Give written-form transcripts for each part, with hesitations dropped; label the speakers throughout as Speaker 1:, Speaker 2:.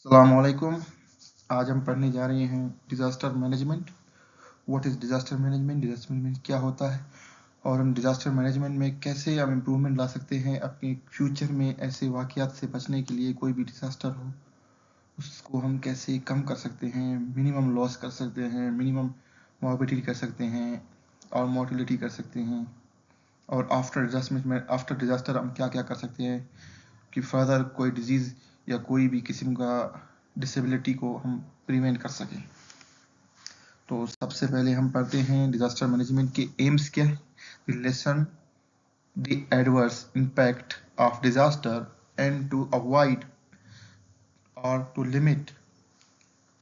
Speaker 1: अस्सलामुअलैकुम। आज हम पढ़ने जा रहे हैं disaster management. What is disaster management, disaster management क्या होता है और हम डिज़ास्टर मैनेजमेंट में कैसे हम इम्प्रूवमेंट ला सकते हैं अपने फ्यूचर में। ऐसे वाक़यात से बचने के लिए कोई भी डिज़ास्टर हो उसको हम कैसे कम कर सकते हैं, मिनिमम लॉस कर सकते हैं, मिनिमम मॉर्बिडिटी कर सकते हैं और मोर्टिलिटी कर सकते हैं। और आफ्टर डिज़ास्टर हम क्या क्या कर सकते हैं कि फर्दर कोई डिजीज़ या कोई भी किस्म का डिसेबिलिटी को हम प्रिवेंट कर सकें। तो सबसे पहले हम पढ़ते हैं डिज़ास्टर मैनेजमेंट के एम्स क्या है। Lessen the adverse impact of disaster and to avoid or to limit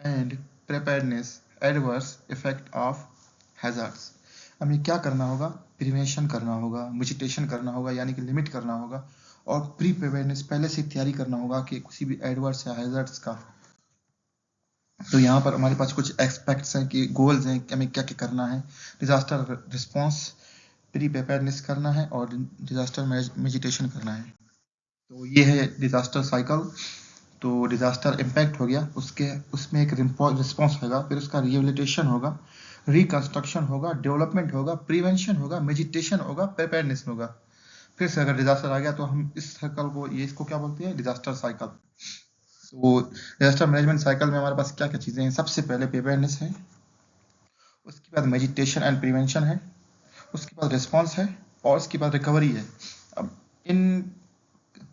Speaker 1: and preparedness adverse effect of hazards. हमें क्या करना होगा, प्रिवेंशन करना होगा, मिटिगेशन करना होगा यानी कि लिमिट करना होगा और प्री प्रिपेयर्डनेस पहले से तैयारी करना होगा कि किसी भी एडवर्स या हैज़ार्ड्स का। तो यहाँ पर हमारे पास कुछ एक्सपेक्ट्स हैं कि गोल्स हैं कि हमें क्या क्या करना है। डिज़ास्टर रिस्पॉन्स, प्री प्रिपेयर्डनेस करना है और डिज़ास्टर मिटिगेशन करना है। तो ये है डिज़ास्टर साइकिल। तो डिज़ास्टर इम्पैक्ट हो गया, उसमें एक रिस्पॉन्स होगा, फिर उसका रिहेबिलिटेशन होगा, रिकंस्ट्रक्शन होगा, डेवलपमेंट होगा, प्रिवेंशन होगा, मिटिगेशन होगा, प्रिपेयर्डनेस होगा। फिर से अगर डिज़ास्टर आ गया तो हम इस साइकिल को इसको क्या बोलते हैं, डिज़ास्टर साइकिल। तो डिज़ास्टर मैनेजमेंट साइकिल में हमारे पास क्या क्या चीज़ें हैं। सबसे पहले प्रिपेयर्डनेस है, उसके बाद मिटिगेशन एंड प्रिवेंशन है, उसके बाद रिस्पॉन्स है और उसके बाद रिकवरी है। अब इन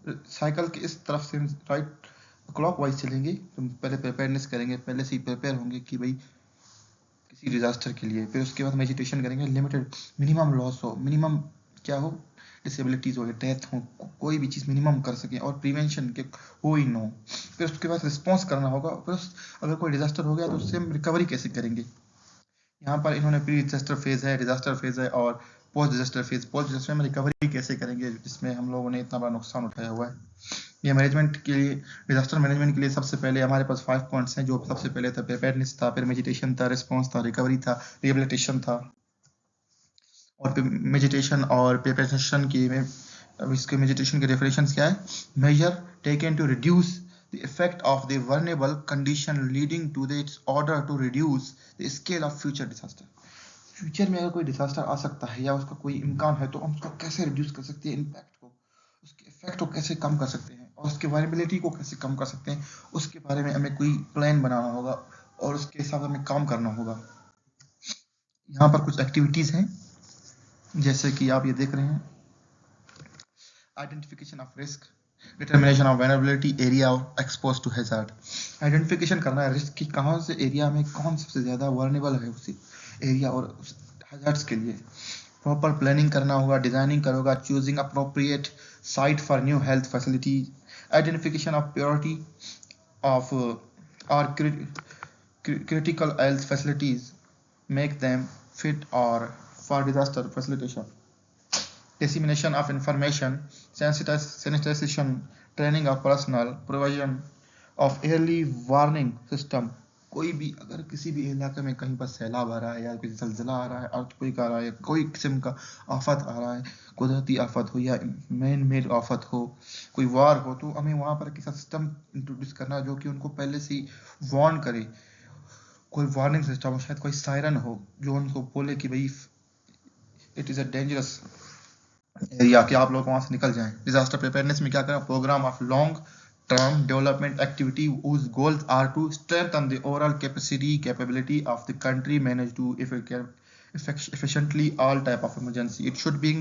Speaker 1: साइकिल के इस तरफ से राइट क्लॉकवाइज चलेंगे तो पहले प्रिपेयरनेस करेंगे, पहले से ही प्रिपेयर होंगे कि भाई किसी डिजास्टर के लिए। फिर उसके बाद मेडिटेशन करेंगे, लिमिटेड मिनिमम लॉस हो, मिनिमम क्या हो, डिसेबिलिटीज हो, डेथ हो, कोई भी चीज़ मिनिमम कर सकें और प्रिवेंशन के हो ही नो। फिर उसके बाद रिस्पॉन्स करना होगा, फिर अगर कोई डिजास्टर हो गया तो उससे हम रिकवरी कैसे करेंगे। यहाँ पर इन्होंने प्री डिजास्टर फेज है, डिजास्टर फेज है और post disaster phase. Post disaster में रिकवरी कैसे करेंगे जिसमें हम लोगों ने इतना बड़ा नुकसान उठाया हुआ है। ये मैनेजमेंट के लिए, डिजास्टर मैनेजमेंट के लिए सबसे पहले हमारे पास 5 पॉइंट्स हैं। जो सबसे पहले था प्रिपेयर्डनेस था, फिर मेडिटेशन था, रिस्पॉन्स था, रिकवरी था, रिहेबिलिटेशन था। और मेडिटेशन और प्रिपरेशन की में अब इसके मेडिटेशन के डेफिनेशंस क्या है, measure taken to reduce the effect of the vulnerable condition leading to its order to reduce the scale of future disaster। Future में अगर कोई डिजास्टर आ सकता है या उसका कोई इम्कान है तो हम उसको कैसे रिड्यूस कर सकते हैं, इम्पैक्ट को, उसके इफेक्ट को कैसे कम कर सकते हैं और उसके वायबिलिटी को कैसे कम कर सकते हैं, उसके बारे में हमें कोई प्लान बनाना होगा और उसके हिसाब से हमें काम करना होगा। यहाँ पर कुछ एक्टिविटीज हैं जैसे कि आप ये देख रहे हैं, identification of risk, determination of vulnerability, area expose to hazard. Identification करना है रिस्क की, कहाँ से एरिया में कौन सबसे ज़्यादा वर्नेबल है उसी एरिया और हैजार्ड्स के लिए। प्रॉपर प्लानिंग करना होगा, डिजाइनिंग करोगा, choosing appropriate site for new health facilities, identification of purity of our critical health facilities, make them fit or for disaster facilitation, dissemination of information, sensitization, training of personnel, provision of early warning system। कोई भी अगर किसी भी इलाके में कहीं पर सैलाब आ रहा है या कोई जलजला आ रहा है, अर्थक्वेक आ रहा है, कोई किस्म का आफत आ रहा है, कुदरती आफत हो या मैन मेड आफत हो, कोई वार हो, तो हमें वहाँ पर किसी सिस्टम इंट्रोड्यूस करना जो कि उनको पहले से ही वार्न करे। कोई वार्निंग सिस्टम हो, शायद कोई सायरन हो जो उनको बोले कि भाई it is a dangerous area, कि आप लोग वहाँ से निकल जाएं। डिजास्टर प्रिपेयरनेस में क्या करें, programme of long term development activity whose goals are to strengthen the overall capability of the country manage to efficiently all type of emergency। It should be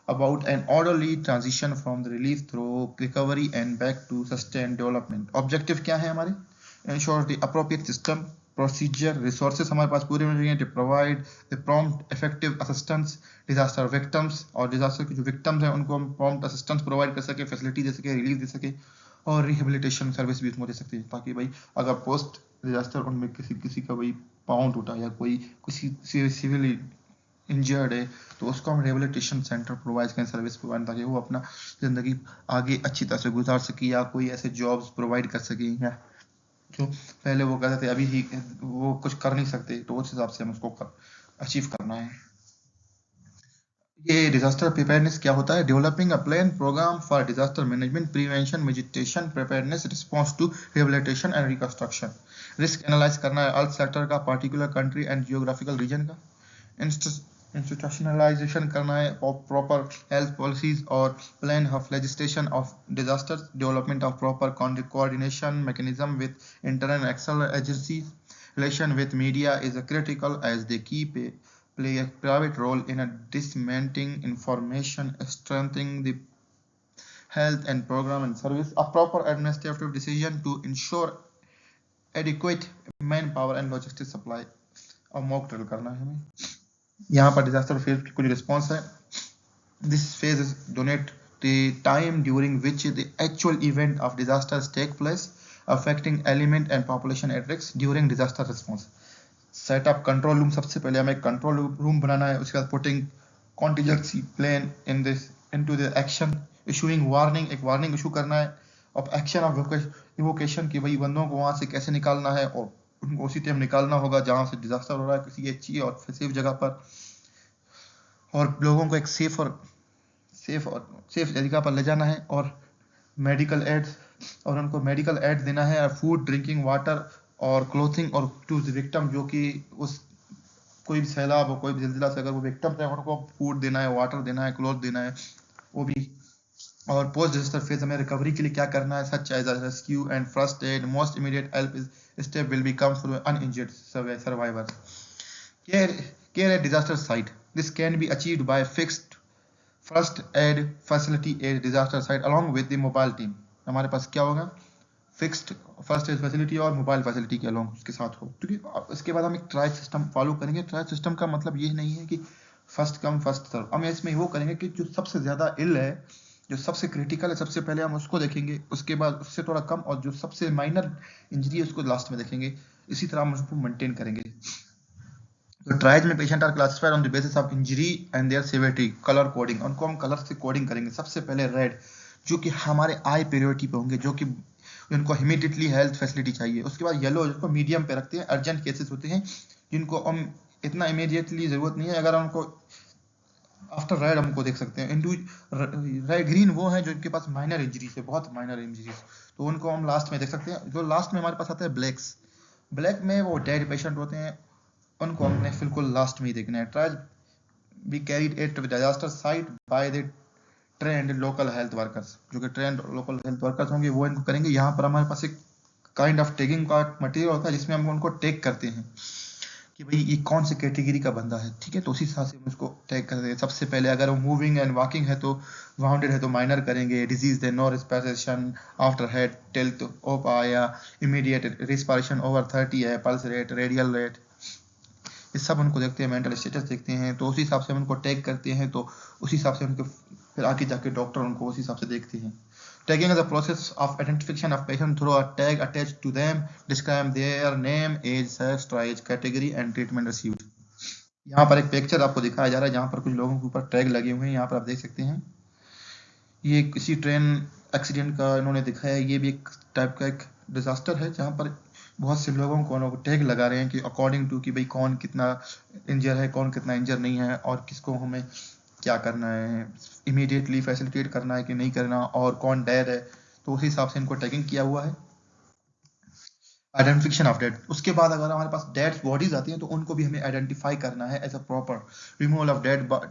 Speaker 1: about an orderly transition from the relief through recovery and back to sustained development। Objective क्या है हमारे, ensure the appropriate system procedure resources हमारे पास पूरे मिल रही हैं to provide the prompt effective assistance disaster victims, और disaster के जो victims हैं उनको हम prompt assistance provide कर सके, facility दे सके, relief दे सके और रिहेबिलिटेशन सर्विस भी उसमें दे सकते हैं, ताकि भाई अगर पोस्ट डिजास्टर उनमें किसी का भाई पाँव टूटा या कोई किसी सिविली इंजर्ड है तो उसको हम रिहेबिलिटेशन सेंटर प्रोवाइड करें, सर्विस प्रोवाइड, ताकि वो अपना ज़िंदगी आगे अच्छी तरह से गुजार सके या कोई ऐसे जॉब्स प्रोवाइड कर सके या जो पहले वो कहते थे अभी ही वो कुछ कर नहीं सकते, तो उस हिसाब से हम उसको अचीव करना है। ये डिजास्टर प्रिपेयरनेस क्या होता है? Developing a plan programme for disaster management, prevention, mitigation, preparedness, response to rehabilitation and reconstruction. Risk analyse करना है अर्थ सेक्टर का, particular country and geographical region का। इंस्टीट्यूशनलाइजेशन करना है प्रॉपर हेल्थ पॉलिसीज और plan of legislation of disaster, development of proper coordination mechanism with internal and external agencies. Relation with media is critical as they play a private role in disseminating information, strengthening the health and program and service. A proper administrative decision to ensure adequate manpower and logistic supply. और mock drill करना है हमें। यहाँ पर disaster phase की कुछ response है। This phase is donate the time during which the actual event of disasters take place, affecting element and population at risk during disaster response. Setup control room, सबसे पहले हमें कंट्रोल रूम बनाना है। उसके बाद putting contingency plan in this into the action, issuing warning, एक warning issue करना है। अब एक्शन ऑफ इवोकेशन कि भाई बंदों को वहां से कैसे निकालना है और उनको उसी टाइम निकालना होगा जहां से डिजास्टर हो रहा है, किसी अच्छी और सेफ जगह पर, और लोगों को एक सेफ जगह पर ले जाना है। और मेडिकल एड्स, और उनको मेडिकल एड देना है, फूड, ड्रिंकिंग वाटर और क्लोथिंग, और टू द विक्टिम जो कि उस कोई भी सैलाब हो, कोई भी जिलजिला से अगर वो विक्टिम है उनको फूड देना है, वाटर देना है, क्लोथ देना है वो भी। और पोस्ट डिजास्टर फेज में रिकवरी के लिए क्या करना है, such as rescue and first aid, most immediate help step will be come for uninjured survivors. Care at disaster site, this can be achieved by fixed first aid facility at disaster site along with the mobile team. हमारे पास क्या होगा, fixed first aid facility और mobile facility के along उसके साथ हो। क्योंकि इसके बाद हम एक ट्रायल सिस्टम फॉलो करेंगे। ट्रायल सिस्टम का मतलब ये नहीं है कि फर्स्ट कम फर्स्ट सर्व, हम इसमें वो करेंगे कि जो सबसे ज़्यादा इल है, जो सबसे क्रिटिकल है, सबसे पहले हम उसको देखेंगे, उसके बाद उससे थोड़ा कम, और जो सबसे माइनर इंजरी है उसको लास्ट में देखेंगे। इसी तरह हम उसको मेंटेन करेंगे। तो ट्रायल्स में patient are classified on the basis of injury and their severity, colour coding, उनको हम कलर से कोडिंग करेंगे। सबसे पहले रेड, जो कि हमारे आई प्रायोरिटी पे होंगे, जो कि उनको इमीडिएटली हेल्थ फैसिलिटी चाहिए। उसके बाद येलो, जिसको मीडियम पे रखते हैं, अर्जेंट केसेस होते हैं जिनको हम इतना इमीडिएटली जरूरत नहीं है, अगर उनको आफ्टर रेड हमको देख सकते हैं। रेड ग्रीन वो है जो इनके पास माइनर इंजरीज है, बहुत माइनर इंजरीज, तो उनको हम लास्ट में देख सकते हैं। जो लास्ट में हमारे पास आता है ब्लैक्स, ब्लैक में वो डेड पेशेंट होते हैं, उनको हमने बिल्कुल लास्ट में ही देखना है। Trial be carried at disaster site by the trained local health workers, जो कि ट्रेंड लोकल हेल्थ वर्कर्स होंगे वो इनको करेंगे। यहाँ पर हमारे पास एक काइंड ऑफ टैगिंग का मटेरियल होता है जिसमें हम उनको टैग करते हैं कि भाई ये कौन सी कैटेगरी का बंदा है, ठीक है। तो उसी हिसाब से हम उसको टैग करते हैं। सबसे पहले अगर वो मूविंग एंड वॉकिंग है तो वाउंडेड है तो माइनर करेंगे, disease they know respiration after head tilt of आया, इमीडिएट रिस्पिरेशन ओवर 30 है, पल्स रेट, रेडियल रेट, ये सब उनको देखते हैं। मेंटल स्टेटस देखते हैं, तो उसी हिसाब से हम उनको टैग करते हैं। तो उसी हिसाब से उनको फिर आगे जाके डॉक्टर उनको उसी हिसाब से देखते हैं। Tagging is a process of identification of patient through a tag attached to them, describe their name, age, sex, age, category and treatment received. यहाँ पर एक पिक्चर आपको दिखाया जा रहा है जहाँ पर कुछ लोगों के ऊपर टैग लगे हुए हैं, यहाँ पर आप देख सकते हैं। ये किसी ट्रेन एक्सीडेंट का इन्होंने दिखाया है। ये भी एक टाइप का एक डिजास्टर है जहाँ पर बहुत से लोगों को टैग लगा रहे हैं कि अकॉर्डिंग टू कि भाई कौन कितना इंजर है, कौन कितना इंजर नहीं है, और किसको हमें क्या करना है, इमीडिएटली फैसिलिटेट करना है कि नहीं करना, और कौन डेड है। तो उसी हिसाब से इनको टैगिंग किया हुआ है। आइडेंटिफिकेशन ऑफ डेड, उसके बाद अगर हमारे पास डेड बॉडीज आती हैं तो उनको भी हमें आइडेंटिफाई करना है as a proper removal of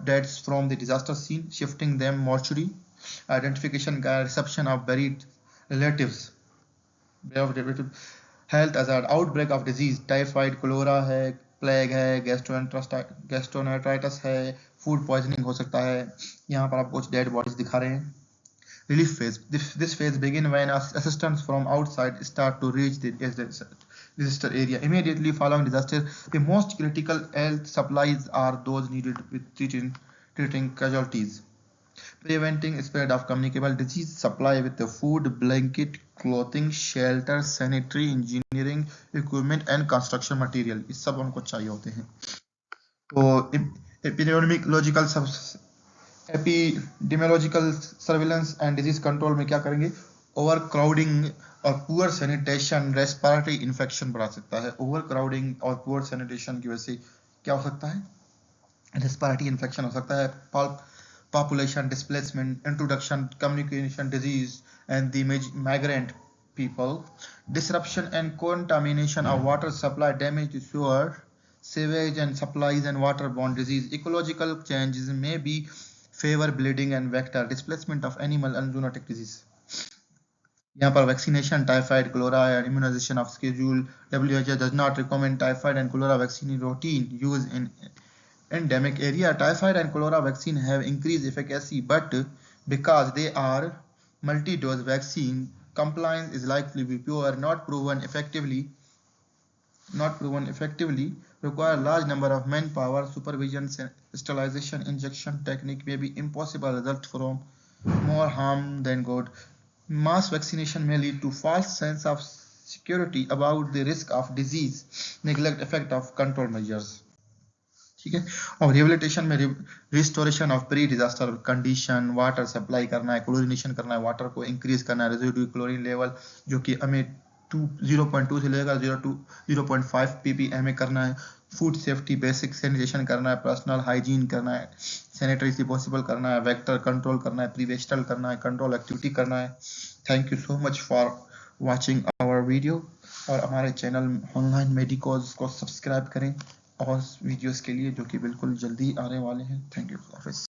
Speaker 1: deads from the disaster scene, shifting them mortuary, identification का reception of bereaved relatives, health hazard, outbreak of disease, typhoid, cholera है, प्लेग है, गैस्ट्रोनेटाइटिस है, फूड पॉइजनिंग हो सकता है। यहाँ पर आप कुछ डेड बॉडीज दिखा रहे हैं। Relief phase. This phase begins when assistance from outside start to reach the disaster area. Immediately following disaster, the most critical health supplies are those needed with treating casualties. Preventing spread of communicable disease, supply with the food, blanket, clothing, shelter, sanitary, engineering, equipment and construction material. इस सब उनको चाहिए होते हैं। तो epidemiological surveillance and disease control में क्या करेंगे, ओवर क्राउडिंग और पुअर सैनिटेशन रेस्पिरेटरी इन्फेक्शन बढ़ा सकता है। ओवर क्राउडिंग और पुअर सैनिटेशन की वजह से क्या हो सकता है, रेस्पिरेटरी इन्फेक्शन हो सकता है, population displacement, introduction, communication disease, and the migrant people, disruption and contamination of water supply, damage to sewer, sewage and supplies, and waterborne disease. Ecological changes may be favor bleeding and vector displacement of animal and zoonotic disease. यहाँ पर vaccination, typhoid, cholera and immunization of schedule. WHO does not recommend typhoid and cholera vaccine routine use in endemic area. Typhoid and cholera vaccine have increased efficacy, but because they are multi-dose vaccine, compliance is likely to be poor, not proven effectively, require large number of manpower, supervision, sterilization, injection technique may be impossible, result from more harm than good. Mass vaccination may lead to false sense of security about the risk of disease, neglect effect of control measures. ठीक है। और rehabilitation में restoration of pre disaster condition, water supply करना है, chlorination करना है, water को increase करना है, रेजिडुअल क्लोरीन लेवल जो कि हमें 0.2 से लेकर 0.5 ppm करना है, फूड सेफ्टी, बेसिक सैनिटेशन करना है, पर्सनल हाइजीन करना है, सैनिटरी से पॉसिबल करना है, वेक्टर कंट्रोल करना है, प्रीवेस्टल करना है, कंट्रोल एक्टिविटी करना है। Thank you so much for watching our video, और हमारे चैनल ऑनलाइन मेडिकोज को सब्सक्राइब करें और वीडियोस के लिए जो कि बिल्कुल जल्दी आने वाले हैं। Thank you office.